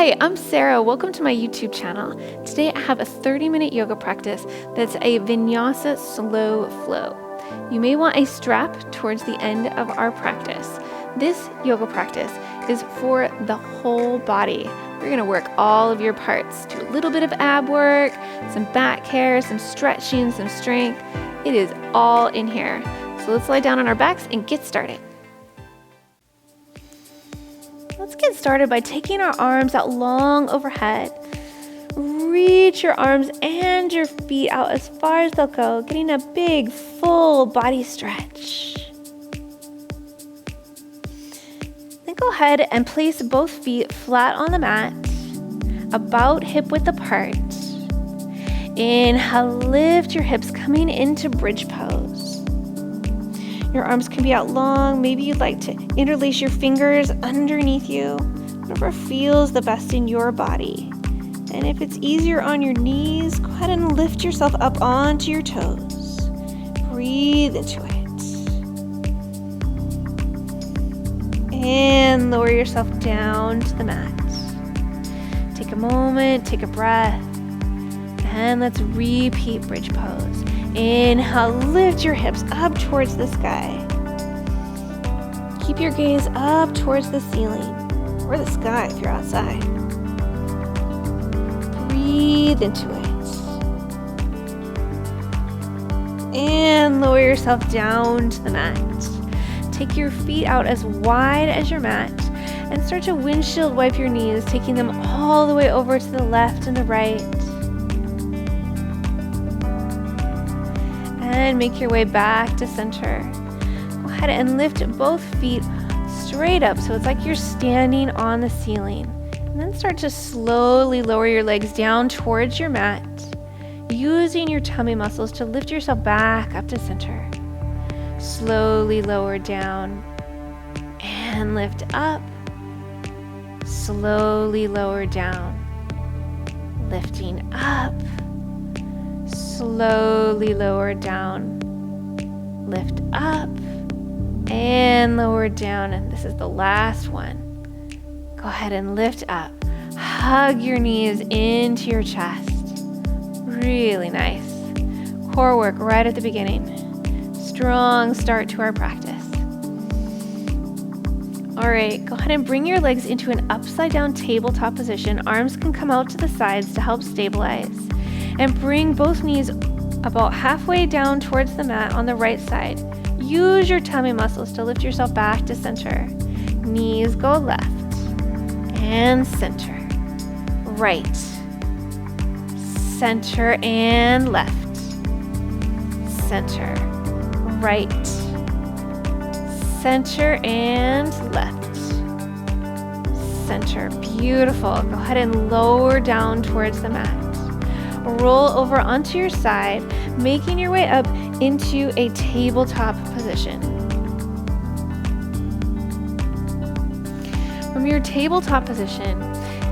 Hi, I'm Sarah. Welcome to my YouTube channel. Today I have a 30-minute yoga practice that's a Vinyasa slow flow. You may want a strap towards the end of our practice. This yoga practice is for the whole body. We're going to work all of your parts. Do a little bit of ab work, some back care, some stretching, some strength. It is all in here. So let's lie down on our backs and get started. Let's get started by taking our arms out long overhead. Reach your arms and your feet out as far as they'll go, getting a big, full body stretch. Then go ahead and place both feet flat on the mat, about hip width apart. Inhale, lift your hips, coming into bridge pose. Your arms can be out long. Maybe you'd like to interlace your fingers underneath you, whatever feels the best in your body. And if it's easier on your knees, go ahead and lift yourself up onto your toes. Breathe into it. And lower yourself down to the mat. Take a moment, take a breath, and let's repeat bridge pose. Inhale, lift your hips up towards the sky. Keep your gaze up towards the ceiling or the sky if you're outside. Breathe into it. And lower yourself down to the mat. Take your feet out as wide as your mat and start to windshield wipe your knees, taking them all the way over to the left and the right. And make your way back to center. Go ahead and lift both feet straight up so it's like you're standing on the ceiling. And then start to slowly lower your legs down towards your mat, using your tummy muscles to lift yourself back up to center. Slowly lower down and lift up. Slowly lower down, lifting up. Slowly lower down, lift up, and lower down. And this is the last one. Go ahead and lift up. Hug your knees into your chest. Really nice. Core work right at the beginning. Strong start to our practice. All right, go ahead and bring your legs into an upside down tabletop position. Arms can come out to the sides to help stabilize. And bring both knees about halfway down towards the mat on the right side. Use your tummy muscles to lift yourself back to center. Knees go left and center. Right. Center and left. Center. Right. Center and left. Center. Beautiful. Go ahead and lower down towards the mat. Roll over onto your side, making your way up into a tabletop position. From your tabletop position,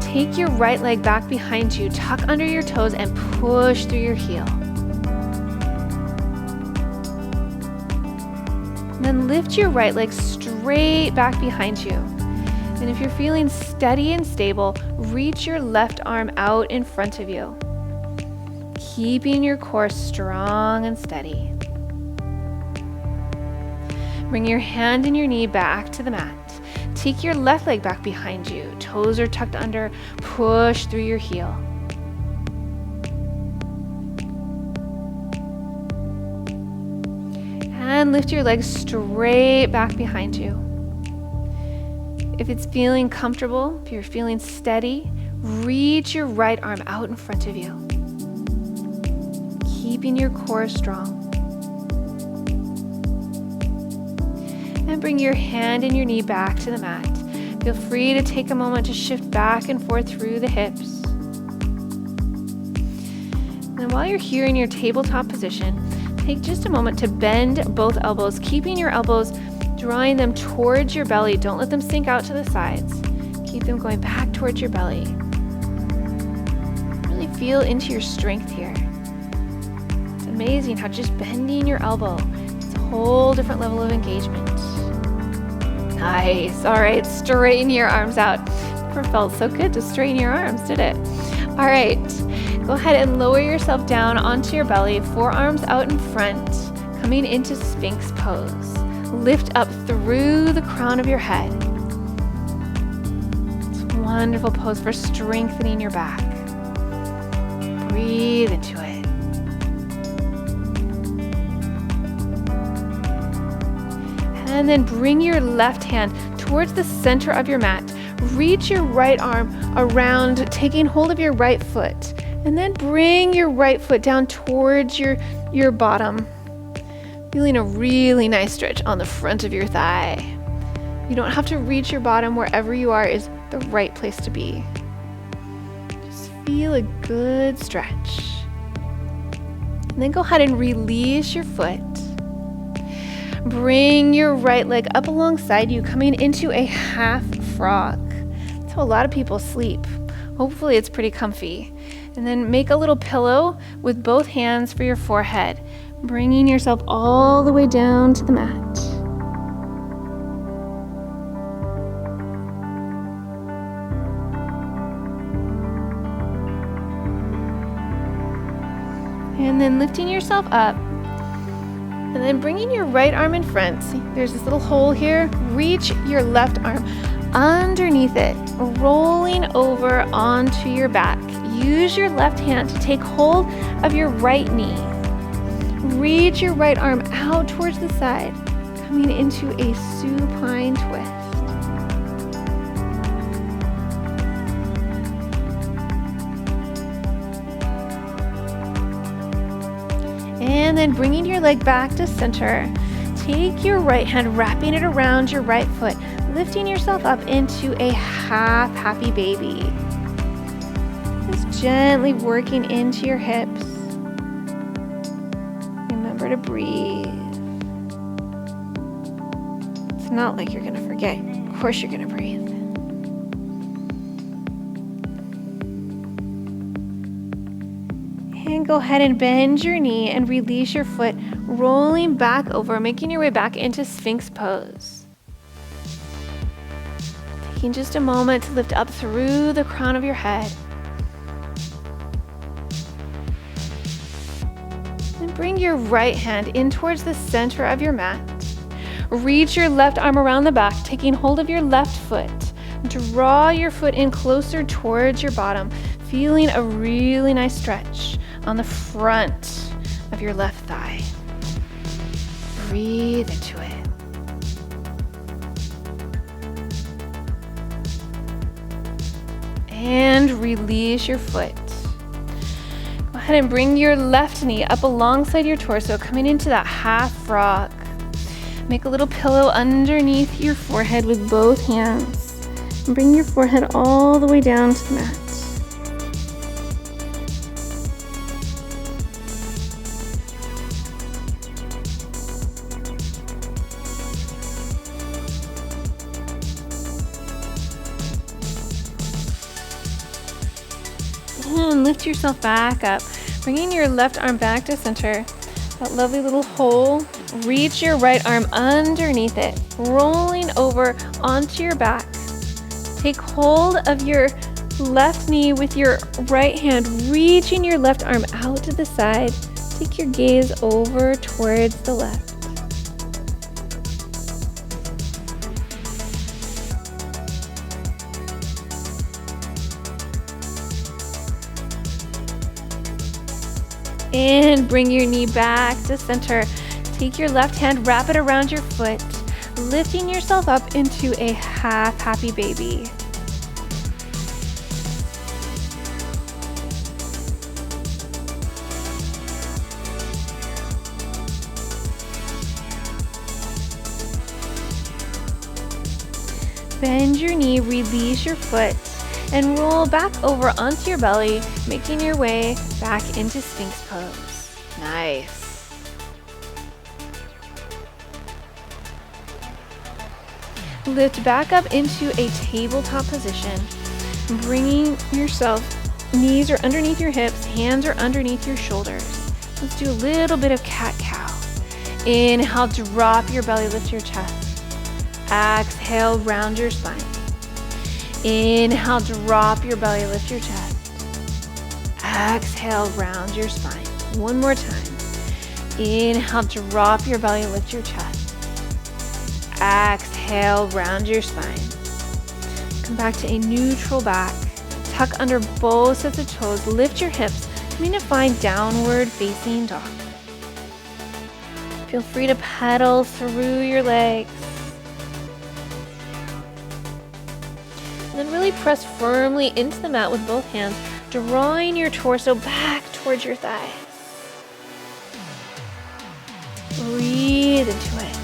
take your right leg back behind you, tuck under your toes, and push through your heel. Then lift your right leg straight back behind you. And if you're feeling steady and stable, reach your left arm out in front of you, keeping your core strong and steady. Bring your hand and your knee back to the mat. Take your left leg back behind you. Toes are tucked under. Push through your heel. And lift your legs straight back behind you. If it's feeling comfortable, if you're feeling steady, reach your right arm out in front of you, keeping your core strong. And bring your hand and your knee back to the mat. Feel free to take a moment to shift back and forth through the hips. And while you're here in your tabletop position, take just a moment to bend both elbows, keeping your elbows, drawing them towards your belly. Don't let them sink out to the sides. Keep them going back towards your belly. Really feel into your strength here. Amazing how just bending your elbow, it's a whole different level of engagement. Nice. All right, straighten your arms out. never felt so good to straighten your arms, did it? All right, go ahead and lower yourself down onto your belly, forearms out in front, coming into Sphinx pose. Lift up through the crown of your head. It's a wonderful pose for strengthening your back. Breathe into it. And then bring your left hand towards the center of your mat. Reach your right arm around, taking hold of your right foot. And then bring your right foot down towards your bottom. Feeling a really nice stretch on the front of your thigh. You don't have to reach your bottom. Wherever you are is the right place to be. Just feel a good stretch. And then go ahead and release your foot. Bring your right leg up alongside you, coming into a half frog. That's how a lot of people sleep. Hopefully it's pretty comfy. And then make a little pillow with both hands for your forehead, bringing yourself all the way down to the mat. And then lifting yourself up. And then bringing your right arm in front. See, there's this little hole here. Reach your left arm underneath it, rolling over onto your back. Use your left hand to take hold of your right knee. Reach your right arm out towards the side, coming into a supine twist. And then bringing your leg back to center. Take your right hand, wrapping it around your right foot, lifting yourself up into a half happy baby. Just gently working into your hips. Remember to breathe. It's not like you're going to forget. Of course you're going to breathe. And go ahead and bend your knee and release your foot, rolling back over, making your way back into Sphinx pose. Taking just a moment to lift up through the crown of your head. And bring your right hand in towards the center of your mat. Reach your left arm around the back, taking hold of your left foot. Draw your foot in closer towards your bottom, feeling a really nice stretch on the front of your left thigh. Breathe into it. And release your foot. Go ahead and bring your left knee up alongside your torso, coming into that half frog. Make a little pillow underneath your forehead with both hands. And bring your forehead all the way down to the mat. And lift yourself back up, bringing your left arm back to center. That lovely little hole. Reach your right arm underneath it, rolling over onto your back. Take hold of your left knee with your right hand, reaching your left arm out to the side. Take your gaze over towards the left. And bring your knee back to center. Take your left hand, wrap it around your foot, lifting yourself up into a half happy baby. Bend your knee, release your foot, and roll back over onto your belly, making your way back into Sphinx pose. Nice. Lift back up into a tabletop position, bringing yourself, knees are underneath your hips, hands are underneath your shoulders. Let's do a little bit of cat-cow. Inhale, drop your belly, lift your chest. Exhale, round your spine. Inhale, drop your belly, lift your chest. Exhale, round your spine. One more time. Inhale, drop your belly, lift your chest. Exhale, round your spine. Come back to a neutral back. Tuck under both sets of toes, lift your hips. Coming to find downward facing dog. Feel free to pedal through your legs. And then really press firmly into the mat with both hands, drawing your torso back towards your thighs. Breathe into it.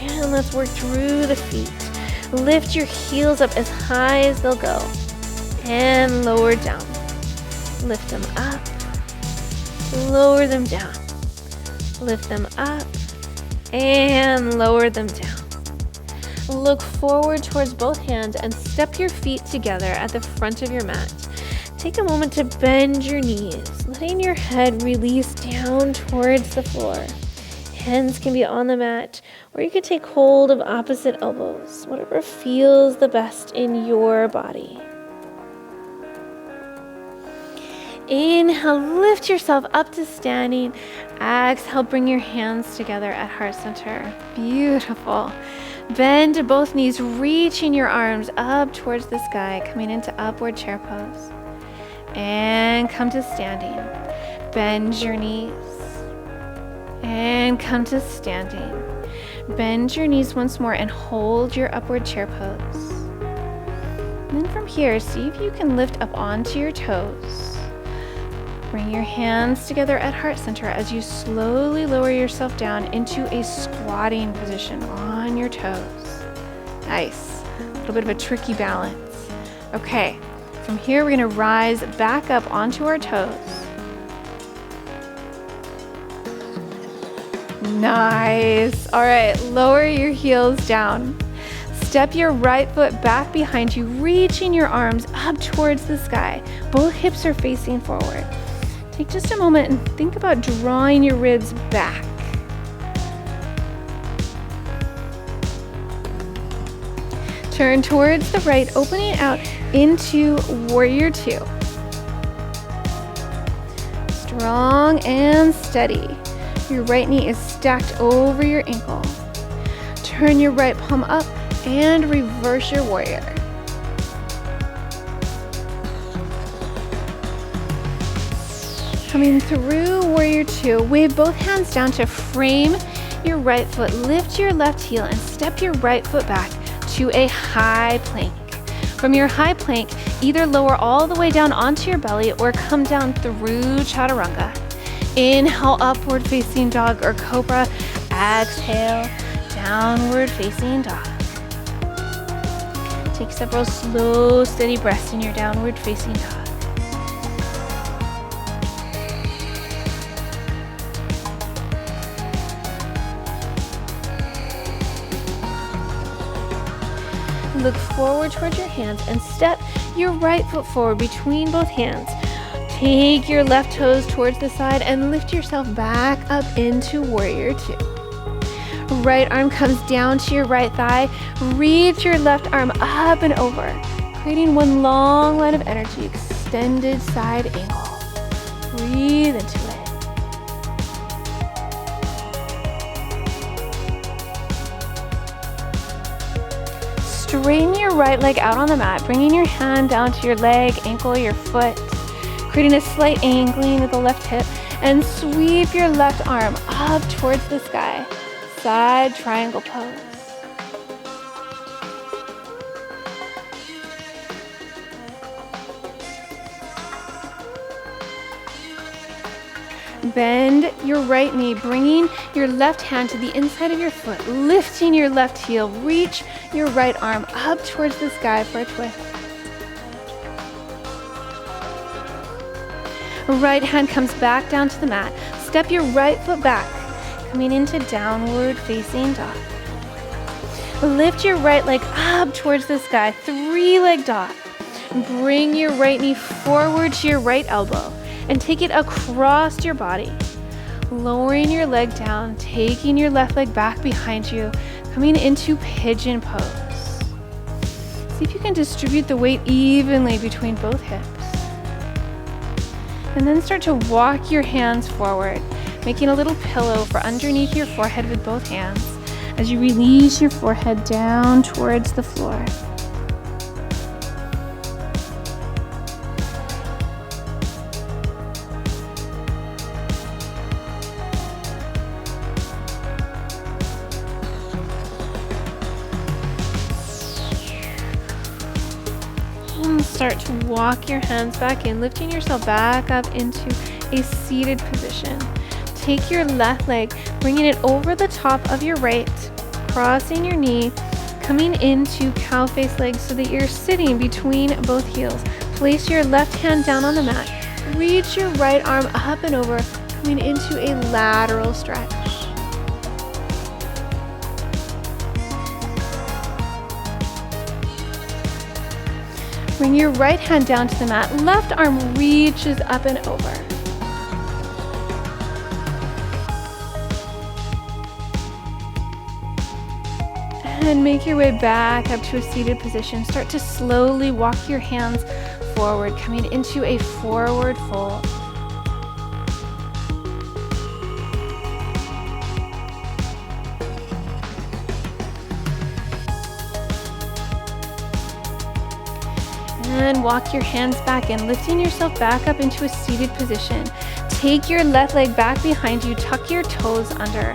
And let's work through the feet. Lift your heels up as high as they'll go. And lower down. Lift them up. Lower them down. Lift them up. And lower them down. Look forward towards both hands and step your feet together at the front of your mat. Take a moment to bend your knees, letting your head release down towards the floor. Hands can be on the mat, or you can take hold of opposite elbows, whatever feels the best in your body. Inhale, lift yourself up to standing. Exhale, bring your hands together at heart center. Beautiful. Bend both knees, reaching your arms up towards the sky, coming into upward chair pose. And come to standing. Bend your knees. And come to standing. Bend your knees once more and hold your upward chair pose. And then from here, see if you can lift up onto your toes. Bring your hands together at heart center as you slowly lower yourself down into a squatting position on your toes. Nice. A little bit of a tricky balance. Okay, from here we're going to rise back up onto our toes. Nice. All right, lower your heels down. Step your right foot back behind you, reaching your arms up towards the sky. Both hips are facing forward. Take just a moment and think about drawing your ribs back. Turn towards the right, opening out into Warrior Two. Strong and steady. Your right knee is stacked over your ankle. Turn your right palm up and reverse your warrior. Coming through Warrior Two, wave both hands down to frame your right foot, lift your left heel, and step your right foot back to a high plank. From your high plank, either lower all the way down onto your belly or come down through Chaturanga. Inhale, upward facing dog or cobra. Exhale, downward facing dog. Take several slow, steady breaths in your downward facing dog. Look forward towards your hands and step your right foot forward between both hands. Take your left toes towards the side and lift yourself back up into Warrior Two. Right arm comes down to your right thigh. Reach your left arm up and over, creating one long line of energy, extended side angle. Breathe into it. Straighten your right leg out on the mat, bringing your hand down to your leg, ankle, your foot, creating a slight angling with the left hip, and sweep your left arm up towards the sky. Side triangle pose. Bend your right knee, bringing your left hand to the inside of your foot, lifting your left heel, reach your right arm up towards the sky for a twist. Right hand comes back down to the mat. Step your right foot back, coming into downward facing dog. Lift your right leg up towards the sky, three-leg dog. Bring your right knee forward to your right elbow and take it across your body. Lowering your leg down, taking your left leg back behind you, coming into pigeon pose. See if you can distribute the weight evenly between both hips. And then start to walk your hands forward, making a little pillow for underneath your forehead with both hands as you release your forehead down towards the floor. Start to walk your hands back in, lifting yourself back up into a seated position. Take your left leg, bringing it over the top of your right, crossing your knee, coming into cow face legs so that you're sitting between both heels. Place your left hand down on the mat. Reach your right arm up and over, coming into a lateral stretch. Bring your right hand down to the mat. Left arm reaches up and over. And make your way back up to a seated position. Start to slowly walk your hands forward, coming into a forward fold. And walk your hands back in, lifting yourself back up into a seated position. Take your left leg back behind you, tuck your toes under.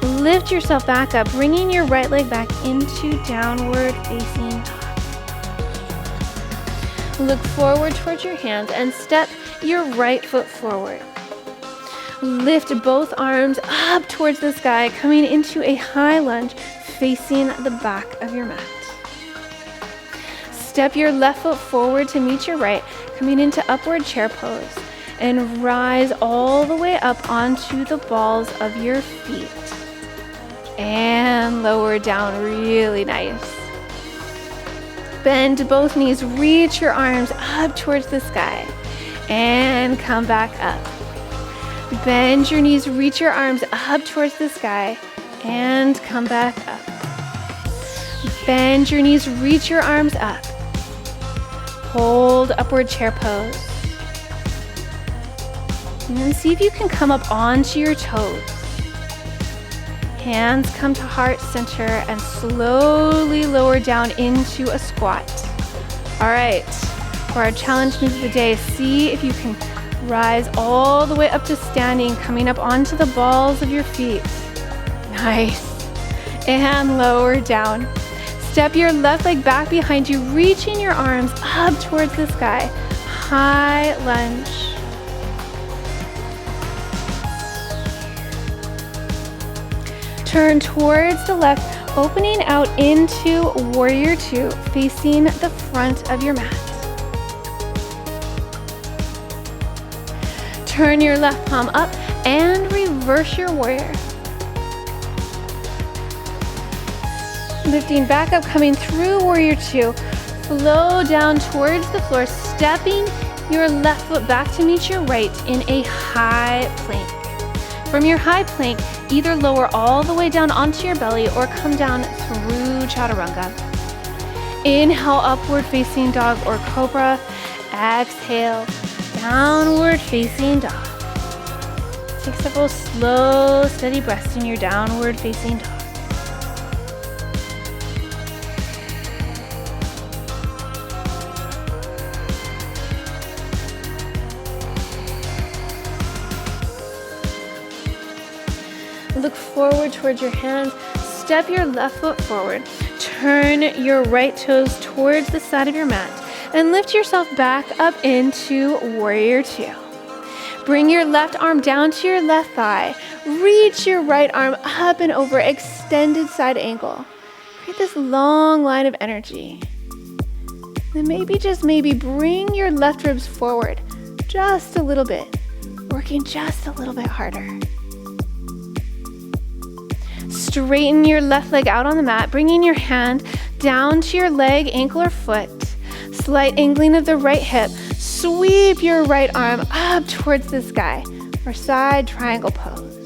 Lift yourself back up, bringing your right leg back into downward facing dog. Look forward towards your hands and step your right foot forward. Lift both arms up towards the sky, coming into a high lunge facing the back of your mat. Step your left foot forward to meet your right, coming into upward chair pose, and rise all the way up onto the balls of your feet. And lower down, really nice. Bend both knees, reach your arms up towards the sky, and come back up. Bend your knees, reach your arms up towards the sky, and come back up. Bend your knees, reach your arms up. Hold upward chair pose. And then see if you can come up onto your toes. Hands come to heart center and slowly lower down into a squat. All right, for our challenge move of the day, see if you can rise all the way up to standing, coming up onto the balls of your feet. Nice. And lower down. Step your left leg back behind you, reaching your arms up towards the sky. High lunge. Turn towards the left, opening out into Warrior Two, facing the front of your mat. Turn your left palm up and reverse your warrior. Lifting back up, coming through Warrior Two. Flow down towards the floor, stepping your left foot back to meet your right in a high plank. From your high plank, either lower all the way down onto your belly or come down through Chaturanga. Inhale, upward facing dog or cobra. Exhale, downward facing dog. Take several slow, steady breaths in your downward facing dog. Look forward towards your hands. Step your left foot forward. Turn your right toes towards the side of your mat and lift yourself back up into Warrior Two. Bring your left arm down to your left thigh. Reach your right arm up and over, extended side angle. Create this long line of energy. Then maybe bring your left ribs forward just a little bit, working just a little bit harder. Straighten your left leg out on the mat, bringing your hand down to your leg, ankle, or foot. Slight angling of the right hip. Sweep your right arm up towards the sky, or side triangle pose.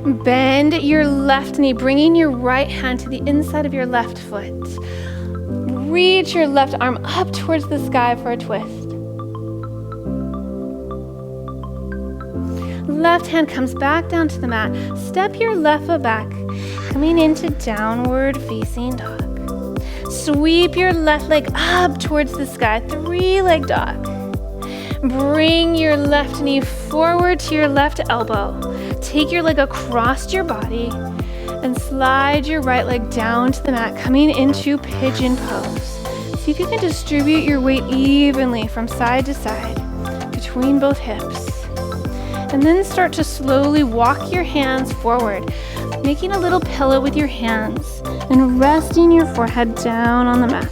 Bend your left knee, bringing your right hand to the inside of your left foot. Reach your left arm up towards the sky for a twist. Left hand comes back down to the mat. Step your left foot back, coming into downward facing dog. Sweep your left leg up towards the sky, 3-leg dog. Bring your left knee forward to your left elbow. Take your leg across your body and slide your right leg down to the mat, coming into pigeon pose. See if you can distribute your weight evenly from side to side between both hips. And then start to slowly walk your hands forward, making a little pillow with your hands and resting your forehead down on the mat.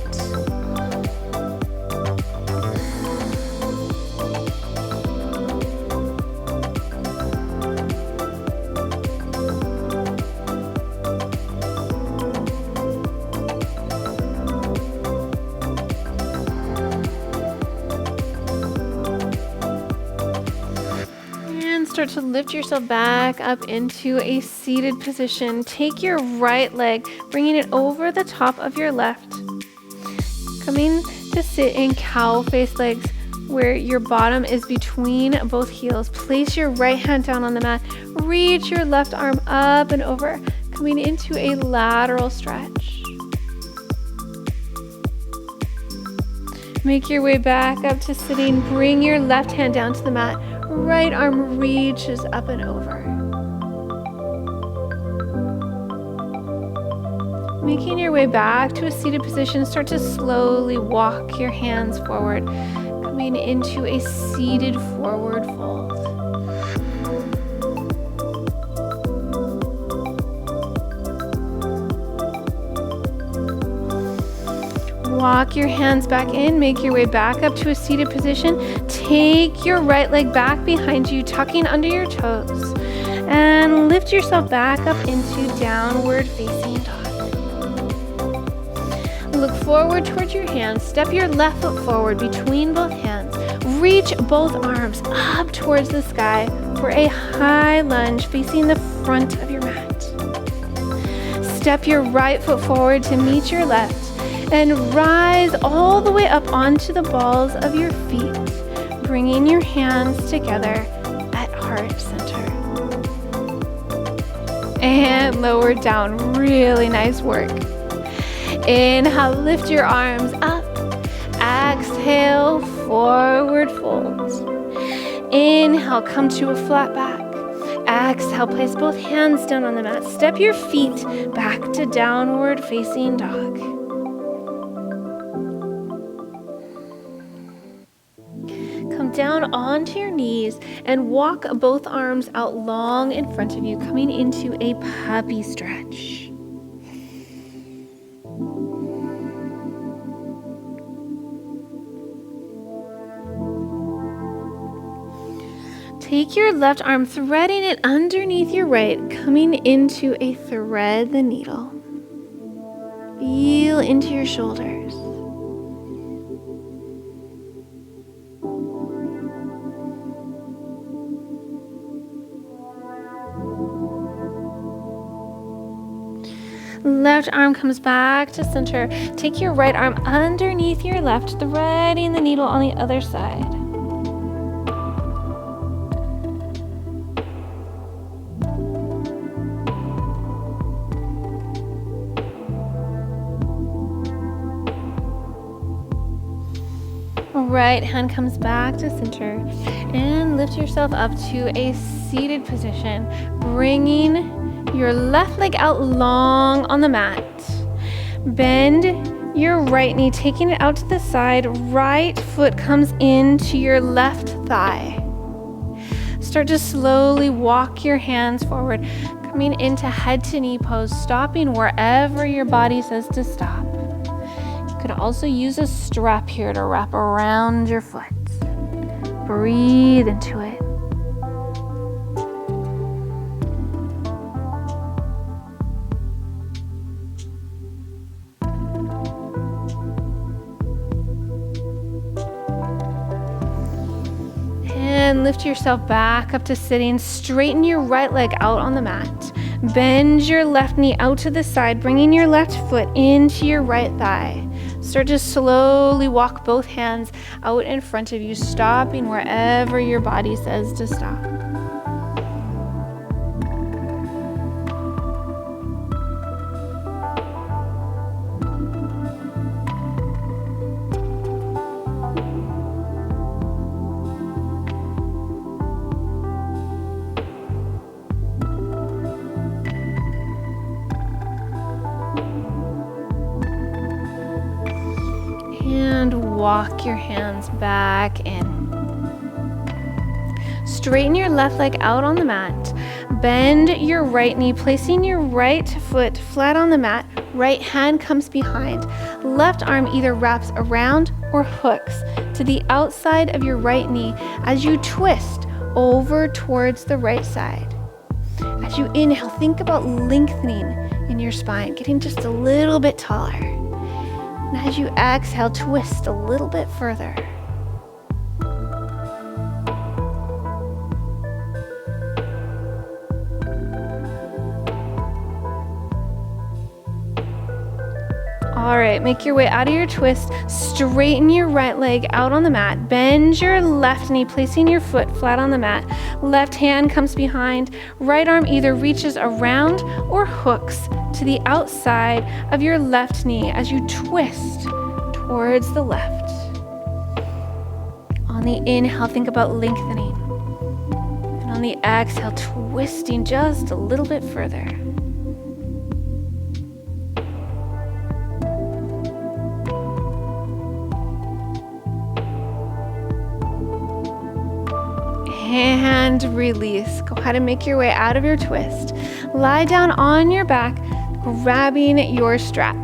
Start to lift yourself back up into a seated position. Take your right leg, bringing it over the top of your left. Coming to sit in cow face legs where your bottom is between both heels. Place your right hand down on the mat. Reach your left arm up and over, coming into a lateral stretch. Make your way back up to sitting. Bring your left hand down to the mat. Right arm reaches up and over. Making your way back to a seated position, start to slowly walk your hands forward, coming into a seated forward fold. Walk your hands back in, make your way back up to a seated position. Take your right leg back behind you, tucking under your toes, and lift yourself back up into downward facing dog. Look forward towards your hands. Step your left foot forward between both hands. Reach both arms up towards the sky for a high lunge facing the front of your mat. Step your right foot forward to meet your left and rise all the way up onto the balls of your feet, bringing your hands together at heart center. And lower down. Really nice work. Inhale, lift your arms up. Exhale, forward fold. Inhale, come to a flat back. Exhale, place both hands down on the mat. Step your feet back to downward facing dog. Come down onto your knees and walk both arms out long in front of you, coming into a puppy stretch. Take your left arm, threading it underneath your right, coming into a thread the needle. Feel into your shoulders. Left arm comes back to center. Take your right arm underneath your left, threading the needle on the other side. Right hand comes back to center and lift yourself up to a seated position, bringing your left leg out long on the mat. Bend your right knee, taking it out to the side. Right foot comes into your left thigh. Start to slowly walk your hands forward, coming into head to knee pose, stopping wherever your body says to stop. You could also use a strap here to wrap around your foot. Breathe into it. And lift yourself back up to sitting. Straighten your right leg out on the mat. Bend your left knee out to the side, bringing your left foot into your right thigh. Start to slowly walk both hands out in front of you, stopping wherever your body says to stop. And walk your hands back in. Straighten your left leg out on the mat. Bend your right knee, placing your right foot flat on the mat. Right hand comes behind. Left arm either wraps around or hooks to the outside of your right knee as you twist over towards the right side. As you inhale, think about lengthening in your spine, getting just a little bit taller. And as you exhale, twist a little bit further. All right, make your way out of your twist. Straighten your right leg out on the mat. Bend your left knee, placing your foot flat on the mat. Left hand comes behind. Right arm either reaches around or hooks to the outside of your left knee as you twist towards the left. On the inhale, think about lengthening. And on the exhale, twisting just a little bit further. And release. Go ahead and make your way out of your twist. Lie down on your back, grabbing your strap.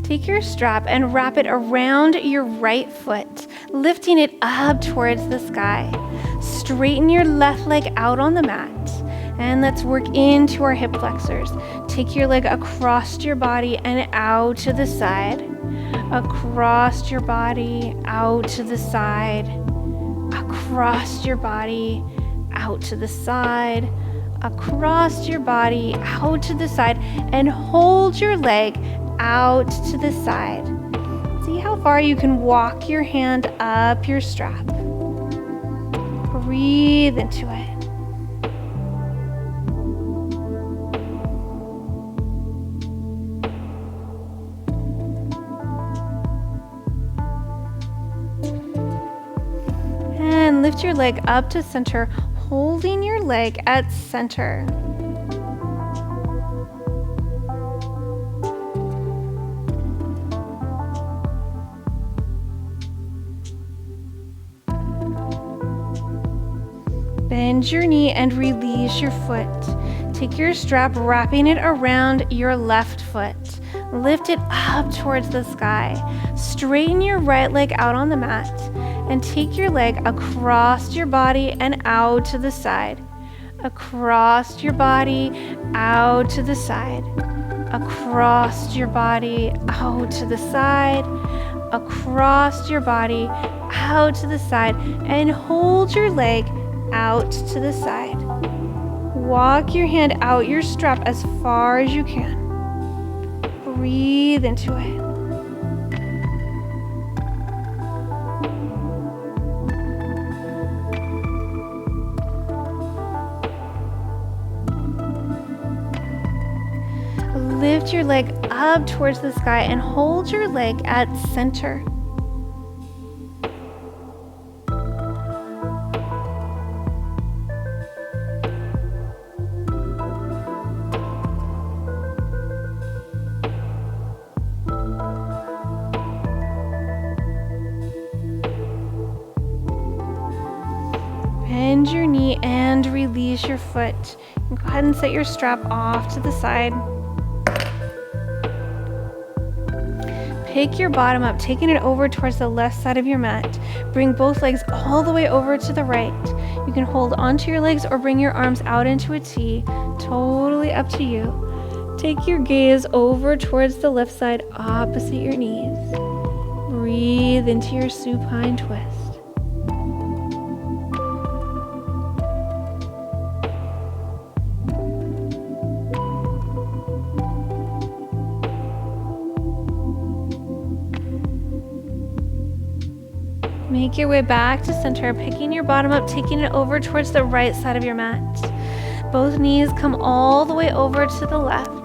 Take your strap and wrap it around your right foot, lifting it up towards the sky. Straighten your left leg out on the mat. And let's work into our hip flexors. Take your leg across your body and out to the side. Across your body, out to the side. Across your body, out to the side. Across your body, out to the side. And hold your leg out to the side. See how far you can walk your hand up your strap. Breathe into it. And lift your leg up to center, holding your leg at center. Bend your knee and release your foot. Take your strap, wrapping it around your left foot. Lift it up towards the sky. Straighten your right leg out on the mat and take your leg across your body and out to the side. Across your body, out to the side. Across your body, out to the side. Across your body, out to the side. And hold your leg out to the side. Walk your hand out your strap as far as you can. Breathe into it. Lift your leg up towards the sky and hold your leg at center. Bend your knee and release your foot. And go ahead and set your strap off to the side. Pick your bottom up, taking it over towards the left side of your mat. Bring both legs all the way over to the right. You can hold onto your legs or bring your arms out into a T. Totally up to you. Take your gaze over towards the left side opposite your knees. breathe into your supine twist. Make your way back to center, picking your bottom up, taking it over towards the right side of your mat. Both knees come all the way over to the left.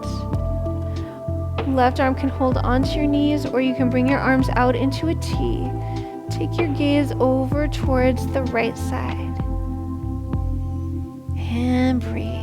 Left arm can hold onto your knees, or you can bring your arms out into a T. Take your gaze over towards the right side. And breathe.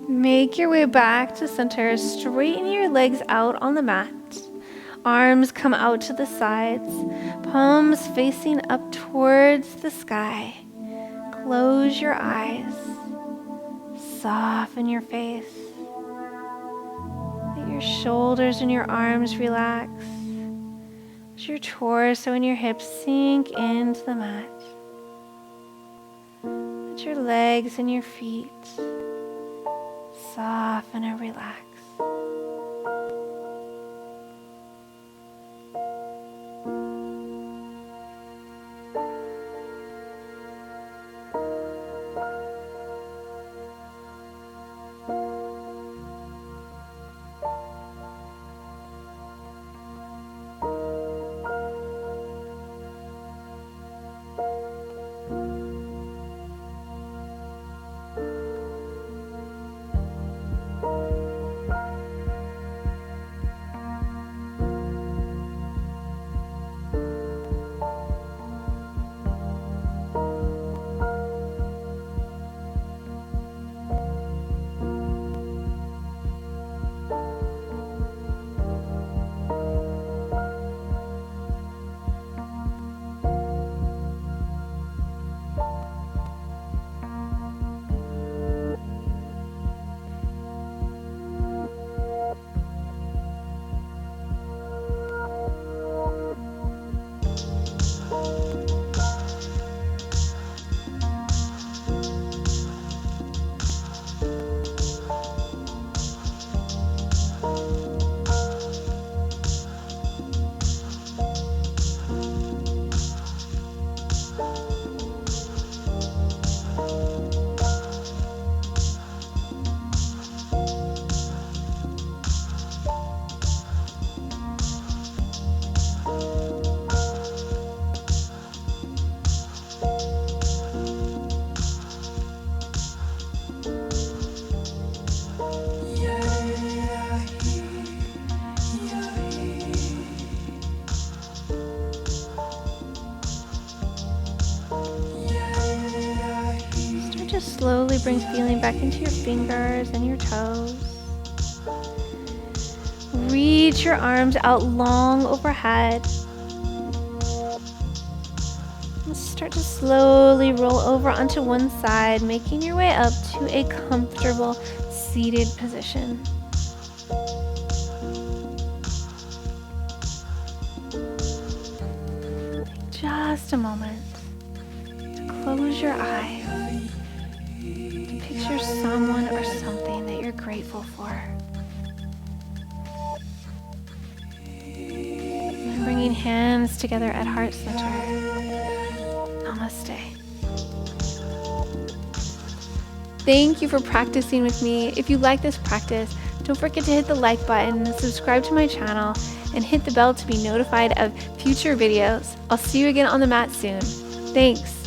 Make your way back to center. Straighten your legs out on the mat. Arms come out to the sides. Palms facing up towards the sky. Close your eyes. Soften your face. Let your shoulders and your arms relax. Let your torso and your hips sink into the mat. Let your legs and your feet soften and relax. Slowly bring feeling back into your fingers and your toes. Reach your arms out long overhead. And start to slowly roll over onto one side, making your way up to a comfortable seated position. Take just a moment to close your eyes. Picture someone or something that you're grateful for. And bringing hands together at heart center. Namaste. Thank you for practicing with me. If you like this practice, don't forget to hit the like button, subscribe to my channel, and hit the bell to be notified of future videos. I'll see you again on the mat soon. Thanks.